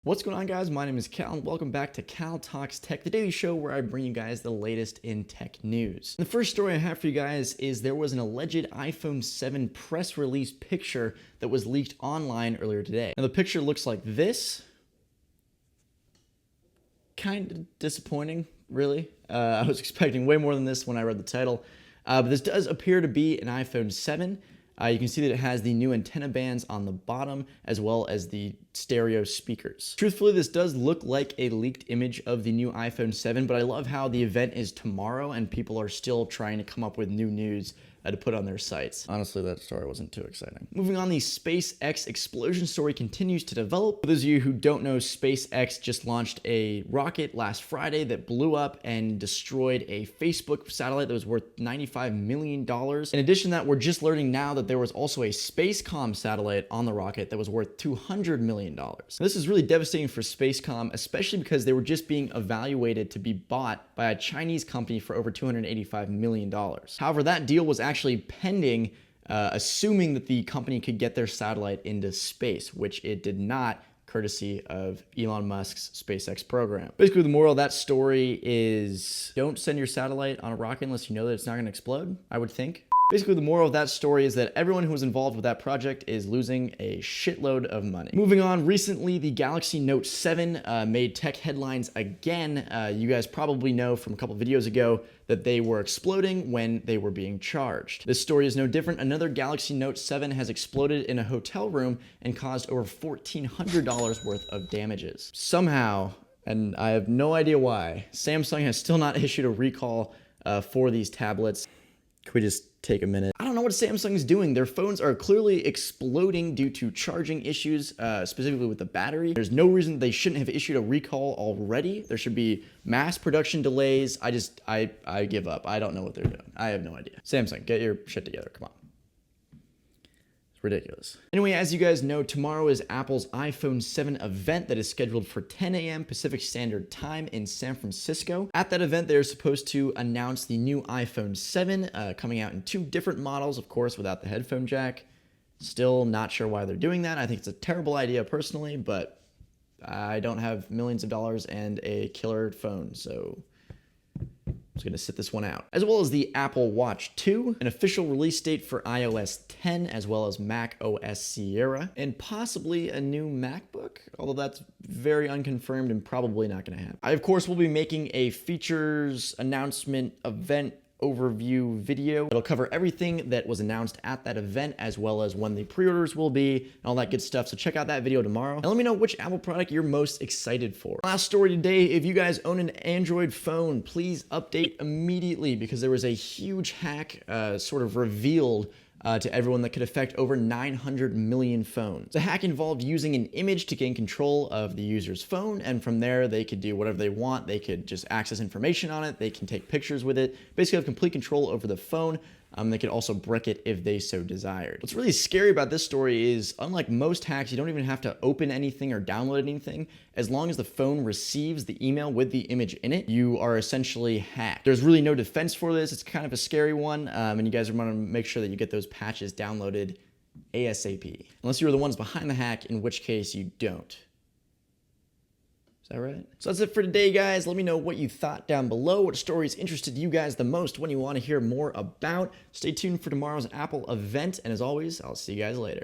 What's going on, guys? My name is Cal and welcome back to Cal Talks Tech, the daily show where I bring you guys the latest in tech news. The first story I have for you guys is there was an alleged iPhone 7 press release picture that was leaked online earlier today. Now the picture looks like this. Kind of disappointing, really. I was expecting way more than this when I read the title. But this does appear to be an iPhone 7. You can see that it has the new antenna bands on the bottom as well as the stereo speakers. Truthfully, this does look like a leaked image of the new iPhone 7, but I love how the event is tomorrow and people are still trying to come up with new news to put on their sites. Honestly, that story wasn't too exciting. Moving on, the SpaceX explosion story continues to develop. For those of you who don't know, SpaceX just launched a rocket last Friday that blew up and destroyed a Facebook satellite that was worth $95 million. In addition to that, we're just learning now that there was also a Spacecom satellite on the rocket that was worth $200 million. This is really devastating for Spacecom, especially because they were just being evaluated to be bought by a Chinese company for over $285 million. However, that deal was actually pending, assuming that the company could get their satellite into space, which it did not, courtesy of Elon Musk's SpaceX program. Basically, the moral of that story is don't send your satellite on a rocket unless you know that it's not going to explode, I would think. Basically, the moral of that story is that everyone who was involved with that project is losing a shitload of money. Moving on, recently the Galaxy Note 7 made tech headlines again. You guys probably know from a couple videos ago that they were exploding when they were being charged. This story is no different. Another Galaxy Note 7 has exploded in a hotel room and caused over $1,400 worth of damages. Somehow, and I have no idea why, Samsung has still not issued a recall for these tablets. Can we just take a minute? I don't know what Samsung is doing. Their phones are clearly exploding due to charging issues, specifically with the battery. There's no reason they shouldn't have issued a recall already. There should be mass production delays. I give up. I don't know what they're doing. I have no idea. Samsung, get your shit together. Come on. Ridiculous. Anyway, as you guys know, tomorrow is Apple's iPhone 7 event that is scheduled for 10 a.m. Pacific Standard Time in San Francisco. At that event, they're supposed to announce the new iPhone 7 coming out in two different models, of course, without the headphone jack. Still not sure why they're doing that. I think it's a terrible idea personally, but I don't have millions of dollars and a killer phone, so I'm going to sit this one out. As well as the Apple Watch 2, an official release date for iOS 10, as well as Mac OS Sierra, and possibly a new MacBook, although that's very unconfirmed and probably not going to happen. I, of course, will be making a features announcement event overview video. It'll cover everything that was announced at that event, as well as when the pre-orders will be and all that good stuff. So check out that video tomorrow and let me know which Apple product you're most excited for. Last story today, if you guys own an Android phone, please update immediately because there was a huge hack sort of revealed to everyone that could affect over 900 million phones. The hack involved using an image to gain control of the user's phone, and from there they could do whatever they want. They could just access information on it, they can take pictures with it, basically have complete control over the phone. They could also brick it if they so desired. What's really scary about this story is, unlike most hacks, you don't even have to open anything or download anything. As long as the phone receives the email with the image in it, you are essentially hacked. There's really no defense for this. It's kind of a scary one, and you guys want to make sure that you get those patches downloaded ASAP. Unless you're the ones behind the hack, in which case you don't. Is that right? So that's it for today, guys. Let me know what you thought down below. What stories interested you guys the most? What do you want to hear more about? Stay tuned for tomorrow's Apple event. And as always, I'll see you guys later.